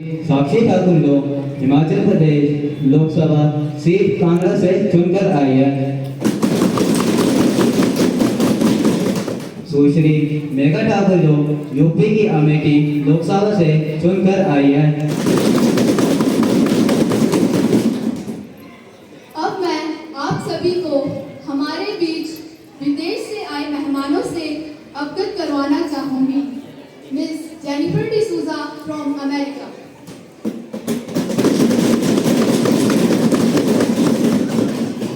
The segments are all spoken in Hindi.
साक्षी ठाकुर जो हिमाचल प्रदेश लोकसभा सीट कांगड़ा से चुनकर आई है। सुश्री मेघा ठाकुर जो यूपी की अमेठी लोकसभा से चुनकर आई है। अब मैं आप सभी को हमारे बीच विदेश से आए मेहमानों से अवगत करवाना चाहूंगी। Miss Jennifer D'Souza from America.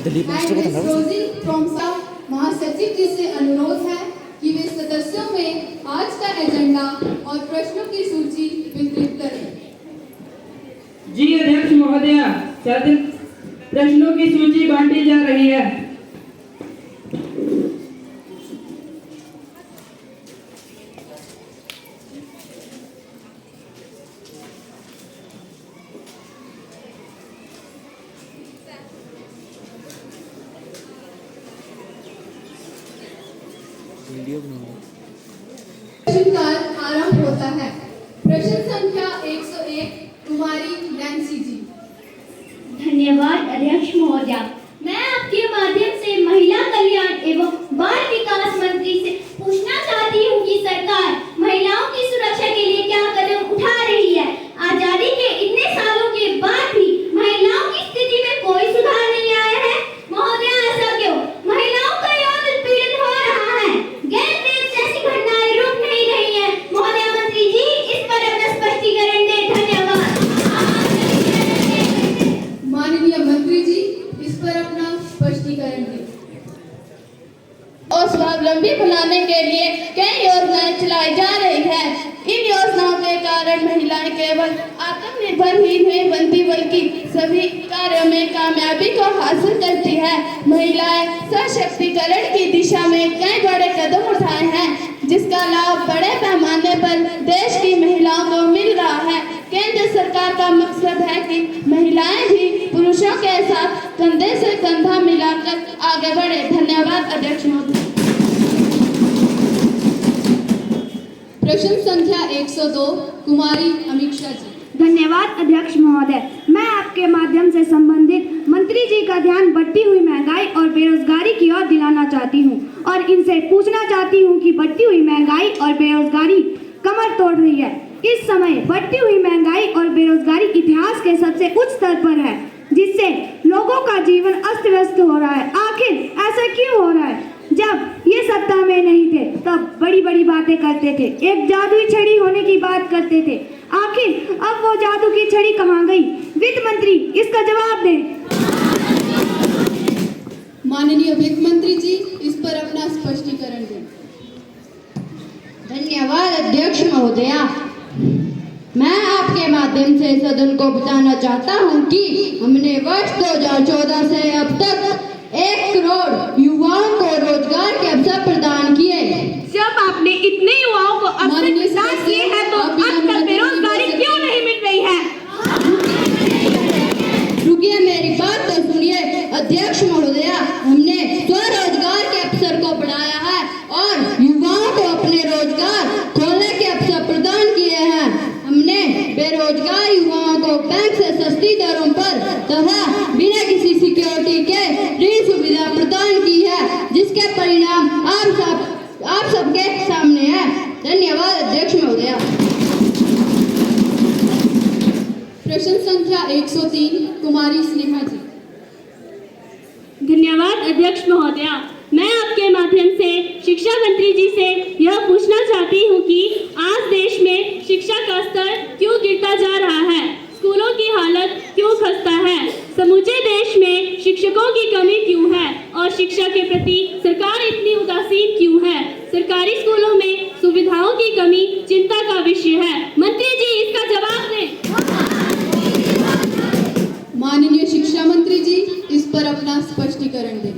रोजी फ्रॉम साउथ महासचिव जी से अनुरोध है कि वे सदस्यों में आज का एजेंडा और प्रश्नों की सूची वितरित करें। जी अध्यक्ष महोदय, प्रश्नों की सूची बांटी जा रही है। प्रश्नकाल आरंभ होता है। प्रश्न संख्या 101 कुमारी नैन्सी जी। धन्यवाद अध्यक्ष महोदय। मैं आपके माध्यम से महिला कल्याण एवं बाल विकास मंत्री से पूछना चाहती हूँ कि सरकार महिलाओं की सुरक्षा के लिए क्या कदम उठा रही है। आजादी के इतने सालों के बाद भी महिलाओं की स्थिति में कोई सुधार नहीं आया है। महोदय, ऐसा क्यों? महिलाओं का यौन उत्पीड़न हो रहा है। गैंग रेप जैसी घटनाएं रुक नहीं रही है। महोदय मंत्री जी, इस पर अपना स्पष्टीकरण दें। धन्यवाद। माननीय मंत्री जी, इस पर अपना स्पष्टीकरण दें। और स्वावलंबी बनाने के लिए कई योजनाएं चलाई जा रही है। इन योजनाओं के कारण महिलाएं केवल आत्मनिर्भर ही नहीं बनती बल्कि सभी कार्यों में कामयाबी को हासिल करती है। महिलाएं सशक्तिकरण की दिशा में कई बड़े कदम उठाए हैं, जिसका लाभ बड़े पैमाने पर देश की महिलाओं को मिल रहा है। केंद्र सरकार का मकसद है कि महिलाएं भी पुरुषों के साथ कंधे से कंधा मिलाकर आगे बढ़े। धन्यवाद अध्यक्ष महोदय। प्रश्न संख्या 102 कुमारी अमीक्षा जी। धन्यवाद अध्यक्ष महोदय। मैं आपके माध्यम से संबंधित मंत्री जी का ध्यान बढ़ती हुई महंगाई और बेरोजगारी की ओर दिलाना चाहती हूँ और इनसे पूछना चाहती हूँ कि बढ़ती हुई महंगाई और बेरोजगारी कमर तोड़ रही है। इस समय बढ़ती हुई महंगाई और बेरोजगारी इतिहास के सबसे उच्च स्तर पर है, जिससे लोगों का जीवन अस्त व्यस्त हो रहा है। आखिर ऐसा क्यों हो रहा है? जब ये सत्ता में नहीं थे तब बड़ी बड़ी बातें करते थे, एक जादुई छड़ी होने की बात करते थे। आखिर अब वो जादू की छड़ी कहाँ गई? वित्त मंत्री, इसका जवाब दें। माननीय वित्त मंत्री जी, इस पर अपना स्पष्टीकरण दें। धन्यवाद अध्यक्ष महोदया। मैं आपके माध्यम से सदन को बताना चाहता हूं कि हमने वर्ष 2014 से अब तक 1 करोड़ युवाओं को रोजगार के अवसर प्रदान किए। जब आपने इतने युवाओं को अवसर प्रदान किए हैं तो अब तक बेरोजगारी क्यों नहीं मिट रही है? रुकिए, मेरी बात तो सुनिए। अध्यक्ष महोदया, हमने स्वरोजगार के अवसर को बढ़ाया है और युवाओं को अपने रोजगार खोलने के अवसर प्रदान किए हैं। हमने बेरोजगार युवाओं को बैंक से सस्ती दरों पर तथा बिना किसी सिक्योरिटी के ऋण सुविधा प्रदान की है, जिसके परिणाम आप सबके सामने है। धन्यवाद अध्यक्ष महोदया। प्रश्न संख्या 103 कुमारी स्नेहा जी। धन्यवाद अध्यक्ष महोदया। मैं आपके माध्यम से शिक्षा मंत्री जी से यह पूछना चाहती हूँ कि आज देश में शिक्षा का स्तर क्यों गिरता जा रहा है? स्कूलों की हालत क्यों खस्ता है? समूचे देश में शिक्षकों की कमी क्यों है? और शिक्षा के प्रति सरकार इतनी उदासीन क्यों है? सरकारी स्कूलों में सुविधाओं की कमी चिंता का विषय है। मंत्री जी, इसका जवाब दें। माननीय शिक्षा मंत्री जी, इस पर अपना स्पष्टीकरण दें।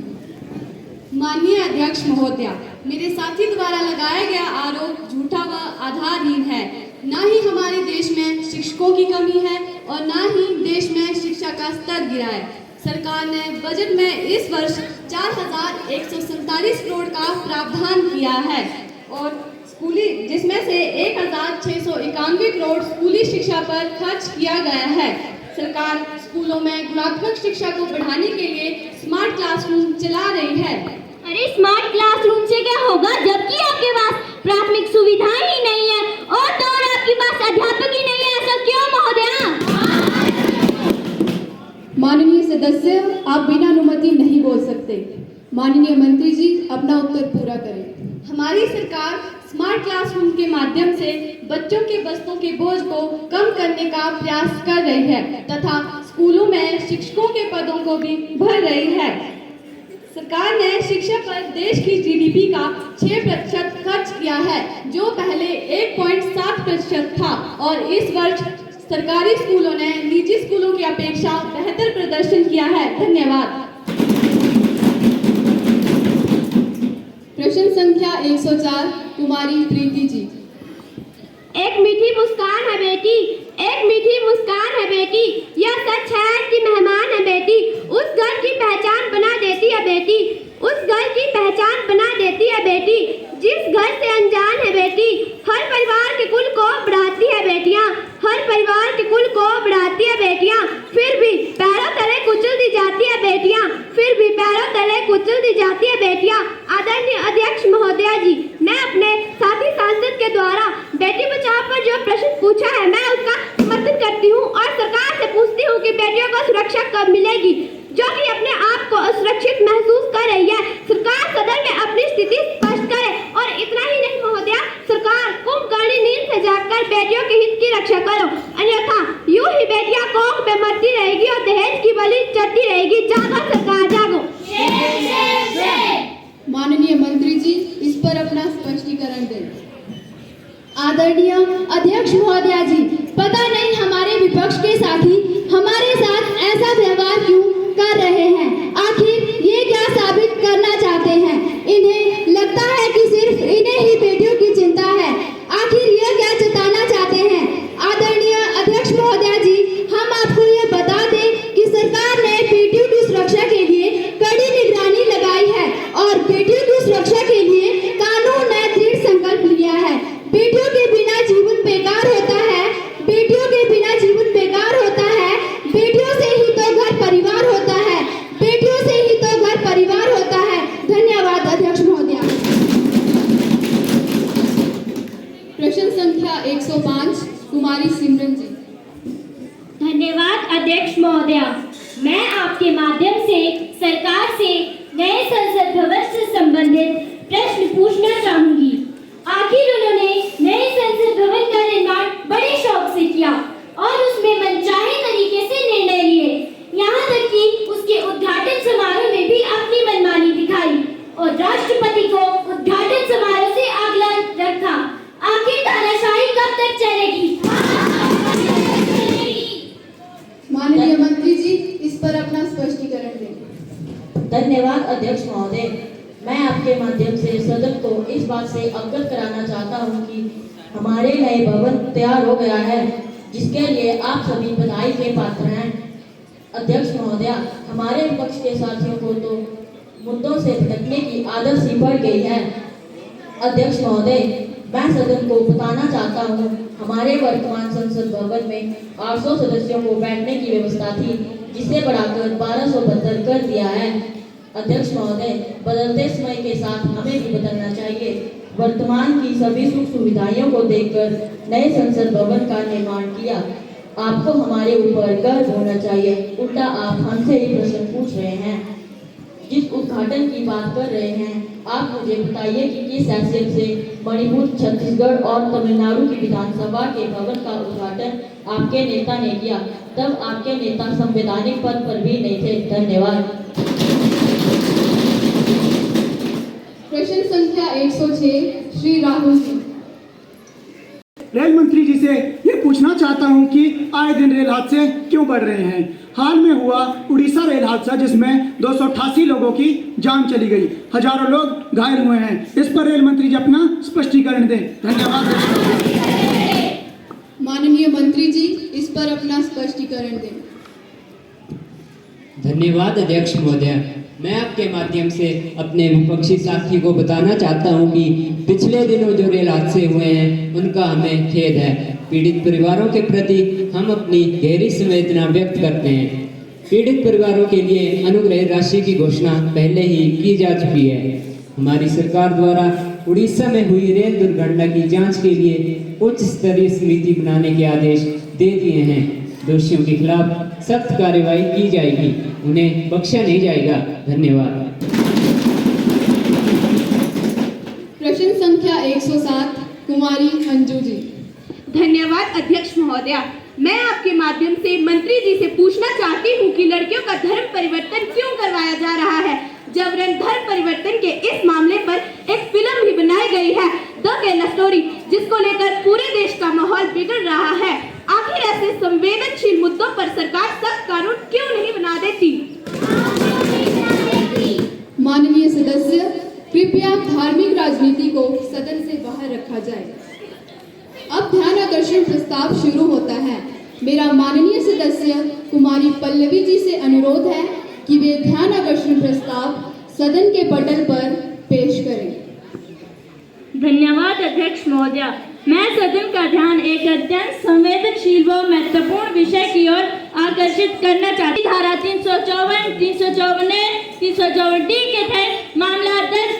माननीय अध्यक्ष महोदया, मेरे साथी द्वारा लगाया गया आरोप झूठा व आधारहीन है। न ही हमारे देश में शिक्षकों की कमी है और न ही देश में शिक्षा का स्तर गिरा है। सरकार ने बजट में इस वर्ष 4147 करोड़ का प्रावधान किया है और जिसमें से 1691 करोड़ स्कूली शिक्षा पर खर्च किया गया है। सरकार स्कूलों में गुणात्मक शिक्षा को बढ़ाने के लिए स्मार्ट क्लासरूम चला रही है। अरे स्मार्ट क्लासरूम से क्या होगा जबकि आपके पास प्राथमिक सुविधाएं ही नहीं है और तो और आपके पास अध्यापक ही नहीं है, ऐसा क्यों महोदया? माननीय सदस्य, आप बिना अनुमति नहीं बोल सकते। माननीय मंत्री जी, अपना उत्तर पूरा करें। हमारी सरकार स्मार्ट क्लासरूम के माध्यम से बच्चों के बस्तों के बोझ को कम करने का प्रयास कर रही है तथा स्कूलों में शिक्षकों के पदों को भी भर रही है। सरकार ने शिक्षा पर देश की जीडीपी का 6% खर्च किया है, जो पहले 1.7% था और इस वर्ष सरकारी स्कूलों ने निजी स्कूलों की अपेक्षा बेहतर प्रदर्शन किया है। धन्यवाद। प्रश्न संख्या 104 कुमारी प्रीति जी। एक मीठी मुस्कान है बेटी, एक मीठी मुस्कान है बेटी, यह सच है कि मेहमान है बेटी, उस घर की पहचान बना देती है बेटी, उस घर की पहचान बना देती है बेटी, जिस घर से अनजान है बेटी। हर परिवार के कुल को बढ़ाती है बेटियां, हर परिवार के कुल को बढ़ाती है बेटियां, फिर भी पैरों तले कुचल दी जाती है बेटियां, फिर भी पैरों तले कुचल दी जाती है बेटियां। आदरणीय अध्यक्ष महोदया जी, मैं अपने साथी सांसद के द्वारा बेटी बचाओ पर जो प्रश्न पूछा है मैं उसका समर्थन करती हूँ और सरकार से पूछती हूँ कि बेटियों को सुरक्षा कब मिलेगी, जो कि अपने आप को असुरक्षित महसूस कर रही है। सरकार सदन में अपनी स्थिति स्पष्ट करे और इतना ही नहीं महोदया, सरकार कुंभकर्णी नींद से जागकर बेटियों के हित की रक्षा करो, अन्यथा यूं ही बेटियां कोख में मरती रहेगी और दहेज की बलि चढ़ती रहेगी। जागो सरकार, जागो। माननीय मंत्री जी, इस पर अपना स्पष्टीकरण दें। आदरणीय अध्यक्ष महोदया जी, पता नहीं हमारे विपक्ष के साथी हमारे साथ ऐसा व्यवहार क्यों कर रहे हैं। आखिर ये क्या साबित करना चाहते हैं? इन्हें लगता है कि सिर्फ इन्हें ही बेटियों की चिंता है। आखिर ये क्या जताना चाहते हैं? आदरणीय अध्यक्ष महोदया जी, हम आपको ये बता दें कि सरकार ने बेटियों की सुरक्षा के लिए कड़ी निगरानी लगाई है और बेटियों की सुरक्षा के लिए कानून ने दृढ़ संकल्प लिया है। बेटियों के बिना जीवन बेकार होता है, बेटियों के बिना जीवन बेकार होता है, बेटियों से ही तो घर परिवार होता है, बेटियों से ही तो घर परिवार होता है। धन्यवाद अध्यक्ष महोदया। प्रश्न संख्या 105 कुमारी सिमरन जी। धन्यवाद अध्यक्ष महोदया, मैं आपके माध्यम से सरकार से नए संसद भवन से संबंधित प्रश्न पूछना चाहूंगी। आखिर उन्होंने नए संसद भवन का निर्माण बड़े शौक से किया और उसमें मनचाहे तरीके से निर्णय लिए, यहाँ तक कि उसके उद्घाटन समारोह में भी अपनी मनमानी दिखाई और राष्ट्रपति को उद्घाटन समारोह से अगला रखा। आखिर तानाशाही कब तक चलेगी? माननीय मंत्री जी, इस पर अपना स्पष्टीकरण दें। धन्यवाद अध्यक्ष महोदय, मैं आपके माध्यम से सदन को इस बात से अवगत कराना चाहता हूं कि हमारे नए भवन तैयार हो गया है, जिसके लिए आप सभी बधाई के पात्र हैं। अध्यक्ष महोदया, हमारे विपक्ष के साथियों को तो मुद्दों से भटकने की आदत सी पड़ गई है। अध्यक्ष महोदय, मैं सदन को बताना चाहता हूँ, हमारे वर्तमान संसद भवन में 800 सदस्यों को बैठने की व्यवस्था थी, जिसे बढ़ाकर 1272 कर दिया है। अध्यक्ष महोदय, बदलते समय के साथ हमें भी बदलना चाहिए। वर्तमान की सभी सुख सुविधाओं को देखकर नए संसद भवन का निर्माण किया। आपको हमारे ऊपर गर्व होना चाहिए, उल्टा आप हमसे ही प्रश्न पूछ रहे हैं। जिस उद्घाटन की बात कर रहे हैं, आप मुझे बताइए कि किस हैसियत से मणिपुर, छत्तीसगढ़ और तमिलनाडु की विधानसभा के भवन का उद्घाटन आपके नेता ने किया। तब आपके नेता संवैधानिक पद पर भी नहीं थे। धन्यवाद। प्रश्न संख्या 106 श्री राहुल जी। रेल मंत्री जी से ये पूछना चाहता हूं कि आए दिन रेल हादसे क्यों बढ़ रहे हैं। हाल में हुआ उड़ीसा रेल हादसा, जिसमें 288 लोगों की जान चली गई, हजारों लोग घायल हुए हैं। इस पर रेल मंत्री जी अपना स्पष्टीकरण दें। धन्यवाद। माननीय मंत्री जी, इस पर अपना स्पष्टीकरण दें। धन्यवाद अध्यक्ष महोदय। मैं आपके माध्यम से अपने विपक्षी साथी को बताना चाहता हूं कि पिछले दिनों जो रेल हादसे हुए हैं उनका हमें खेद है। पीड़ित परिवारों के प्रति हम अपनी गहरी संवेदना व्यक्त करते हैं। पीड़ित परिवारों के लिए अनुग्रह राशि की घोषणा पहले ही की जा चुकी है। हमारी सरकार द्वारा उड़ीसा में हुई रेल दुर्घटना की जांच के लिए उच्च स्तरीय समिति बनाने के आदेश दे दिए हैं। दोषियों के खिलाफ सख्त कार्रवाई की जाएगी, उन्हें बख्शा नहीं जाएगा। धन्यवाद। प्रश्न संख्या 107 कुमारी अंजू जी। धन्यवाद अध्यक्ष महोदया। मैं आपके माध्यम से मंत्री जी से पूछना चाहती हूँ कि लड़कियों का धर्म परिवर्तन क्यों करवाया जा रहा है। जबरन धर्म परिवर्तन के इस मामले पर एक फिल्म भी बनाई गई है, द केरला स्टोरी, जिसको लेकर पूरे देश का माहौल बिगड़ रहा है। आखिर ऐसे संवेदनशील मुद्दों पर सरकार सख्त कानून क्यों नहीं बना देती? माननीय सदस्य, कृपया धार्मिक राजनीति को सदन से बाहर रखा जाए। अब ध्यान आकर्षण प्रस्ताव शुरू होता है। मेरा माननीय सदस्य कुमारी पल्लवी जी से अनुरोध है कि वे ध्यान आकर्षण प्रस्ताव सदन के पटल पर पेश करें। धन्यवाद अध्यक्ष महोदया। मैं सदन का ध्यान एक अत्यंत संवेदनशील व महत्वपूर्ण विषय की ओर आकर्षित करना चाहती। धारा 354, 354 डी के तहत मामला दर्ज